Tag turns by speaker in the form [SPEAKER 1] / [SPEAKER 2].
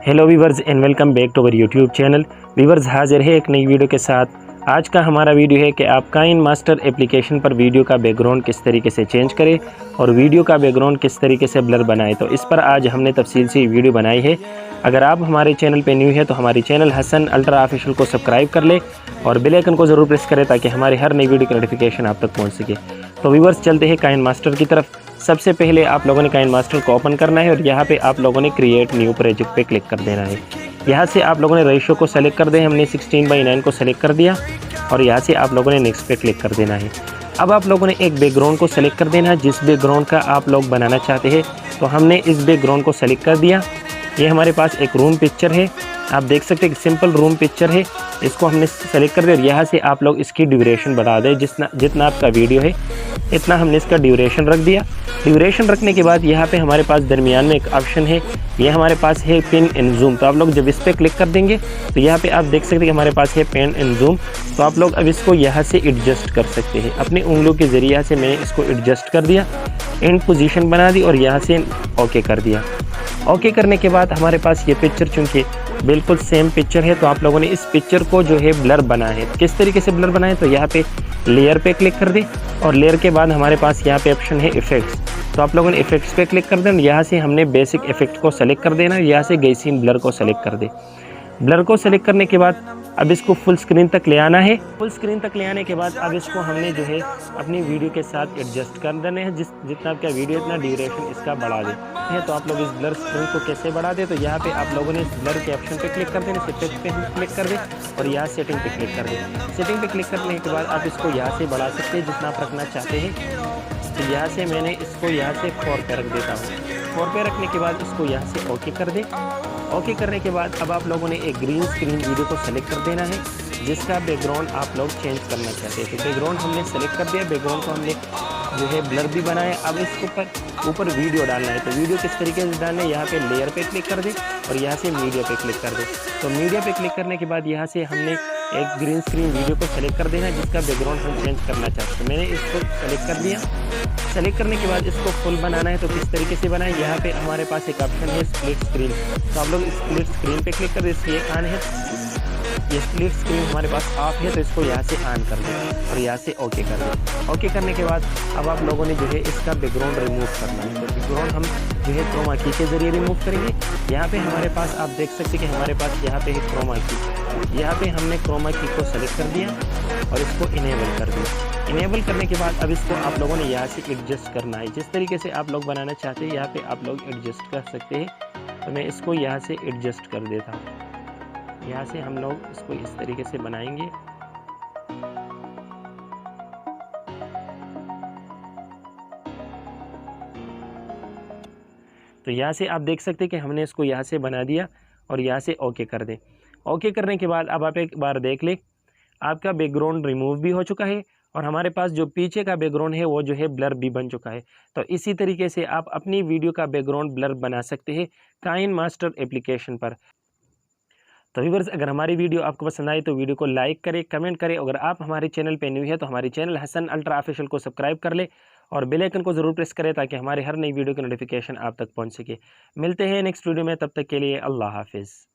[SPEAKER 1] Hello viewers and welcome back to our YouTube channel. Viewers हाजिर है एक नई वीडियो के साथ। आज का हमारा वीडियो है कि आप काइन मास्टर एप्लीकेशन पर वीडियो का बैकग्राउंड किस तरीके से चेंज करें और वीडियो का बैकग्राउंड किस तरीके से ब्लर बनाएं। तो इस पर आज हमने तफसील से वीडियो बनाई है। अगर आप हमारे चैनल पर न्यू है तो हमारी चैनल हसन अल्ट्रा ऑफिशियल को सब्सक्राइब कर ले और बेल आइकन को ज़रूर प्रेस करें ताकि हमारी हर नई वीडियो की नोटिफिकेशन आप तक पहुँच सके। तो वीवर्स चलते हैं काइन मास्टर की तरफ। सबसे पहले आप लोगों ने काइन मास्टर को ओपन करना है और यहाँ पे आप लोगों ने क्रिएट न्यू प्रोजेक्ट पे क्लिक कर देना है। यहाँ से आप लोगों ने रेशियो को सेलेक्ट कर दें, हमने 16:9 को सेलेक्ट कर दिया और यहाँ से आप लोगों ने नेक्स्ट पे क्लिक कर देना है। अब आप लोगों ने एक बैकग्राउंड को सेलेक्ट कर देना है जिस बैकग्राउंड का आप लोग बनाना चाहते हैं। तो हमने इस बैकग्राउंड को सेलेक्ट कर दिया। ये हमारे पास एक रूम पिक्चर है, आप देख सकते हैं सिंपल रूम पिक्चर है। इसको हमने सेलेक्ट कर दिया और यहाँ से आप लोग इसकी ड्यूरेशन बढ़ा दें, जितना आपका वीडियो है इतना हमने इसका ड्यूरेशन रख दिया। ड्यूरेशन रखने के बाद यहाँ पे हमारे पास दरमियान में एक ऑप्शन है, ये हमारे पास है पिन एंड जूम। तो आप लोग जब इस पर क्लिक कर देंगे तो यहाँ पे आप देख सकते हैं कि हमारे पास है पिन एंड जूम। तो आप लोग अब इसको यहाँ से एडजस्ट कर सकते हैं अपनी उंगलियों के ज़रिए से। मैंने इसको एडजस्ट कर दिया, एंड पोजीशन बना दी और यहाँ से ओके कर दिया। ओके करने के बाद हमारे पास ये पिक्चर चूँकि बिल्कुल सेम पिक्चर है तो आप लोगों ने इस पिक्चर को जो है ब्लर बनाए है। किस तरीके से ब्लर बनाए, तो यहाँ पे लेयर पे क्लिक कर दें और लेयर के बाद हमारे पास यहाँ पे ऑप्शन है इफेक्ट्स। तो आप लोगों ने इफेक्ट्स पे क्लिक कर देना, यहाँ से हमने बेसिक इफेक्ट को सेलेक्ट कर देना, यहाँ से गैसीन ब्लर को सेलेक्ट कर दे। ब्लर को सेलेक्ट करने के बाद अब इसको फुल स्क्रीन तक ले आना है। फुल स्क्रीन तक ले आने के बाद अब इसको हमने जो है अपनी वीडियो के साथ एडजस्ट कर देने हैं। जितना आपका वीडियो इतना ड्यूरेशन इसका बढ़ा दे। तो आप लोग इस ब्लर स्क्रीन को कैसे बढ़ा दे, तो यहाँ पे आप लोगों ने इस ब्लर के ऑप्शन पे क्लिक कर देना, सेटिंग पे क्लिक कर दे और यहाँ सेटिंग पे क्लिक कर दे। सेटिंग पे क्लिक करने के बाद आप इसको यहाँ से बढ़ा सकते हैं जितना आप रखना चाहते हैं। तो यहाँ से मैंने इसको यहाँ से 4 पे रख देता हूँ। 4 पे रखने के बाद इसको यहाँ से ओके कर दे। ओके करने के बाद अब आप लोगों ने एक ग्रीन स्क्रीन वीडियो को सेलेक्ट कर देना है जिसका बैकग्राउंड आप लोग चेंज करना चाहते हैं। तो बैकग्राउंड हमने सेलेक्ट कर दिया, बैकग्राउंड को हमने जो है ब्लर भी बनाया। अब इसके ऊपर वीडियो डालना है। तो वीडियो किस तरीके से डालना है, यहाँ पे लेयर पे क्लिक कर दे और यहाँ से मीडिया पे क्लिक कर दे। तो मीडिया पे क्लिक करने के बाद यहाँ से हमने एक ग्रीन स्क्रीन वीडियो को सेलेक्ट कर देना है जिसका बैकग्राउंड हम चेंज करना चाहते हैं। मैंने इसको सेलेक्ट कर दिया। सेलेक्ट करने के बाद इसको फुल बनाना है। तो किस तरीके से बनाएं, यहाँ पे हमारे पास एक ऑप्शन है स्प्लिट स्क्रीन। तो आप लोग स्प्लिट स्क्रीन पे क्लिक कर दे। इसलिए ऑन है, ये स्प्लिट स्क्रीन हमारे पास ऑफ है तो इसको यहाँ से ऑन कर दें और यहाँ से ओके कर दें। ओके करने के बाद अब आप लोगों ने जो है इसका बैकग्राउंड रिमूव करना है। तो बैकग्राउंड हम जो है क्रोमा की के ज़रिए रिमूव करेंगे। यहाँ पे हमारे पास आप देख सकते हैं कि हमारे पास यहाँ पे है क्रोमा की। यहाँ पे हमने क्रोमा की को सेलेक्ट कर दिया और इसको इनेबल कर दिया। इनेबल करने के बाद अब इसको आप लोगों ने यहाँ से एडजस्ट करना है। जिस तरीके से आप लोग बनाना चाहते हैं यहाँ पे आप लोग एडजस्ट कर सकते हैं। तो मैं इसको यहाँ से एडजस्ट कर देता हूँ। यहाँ से हम लोग इसको इस तरीके से बनाएंगे। तो यहाँ से आप देख सकते हैं कि हमने इसको यहाँ से बना दिया और यहाँ से ओके कर दें। ओके करने के बाद अब आप एक बार देख लें, आपका बैकग्राउंड रिमूव भी हो चुका है और हमारे पास जो पीछे का बैकग्राउंड है वो जो है ब्लर भी बन चुका है। तो इसी तरीके से आप अपनी वीडियो का बैकग्राउंड ब्लर बना सकते हैं काइन मास्टर एप्लीकेशन पर। तो व्यूअर्स अगर हमारी वीडियो आपको पसंद आई तो वीडियो को लाइक करें, कमेंट करें। अगर आप हमारे चैनल पे न्यू है तो हमारी चैनल हसन अल्ट्रा ऑफिशियल को सब्सक्राइब कर ले और बेल आइकन को ज़रूर प्रेस करें ताकि हमारे हर नई वीडियो की नोटिफिकेशन आप तक पहुंच सके। मिलते हैं नेक्स्ट वीडियो में, तब तक के लिए अल्लाह हाफिज़।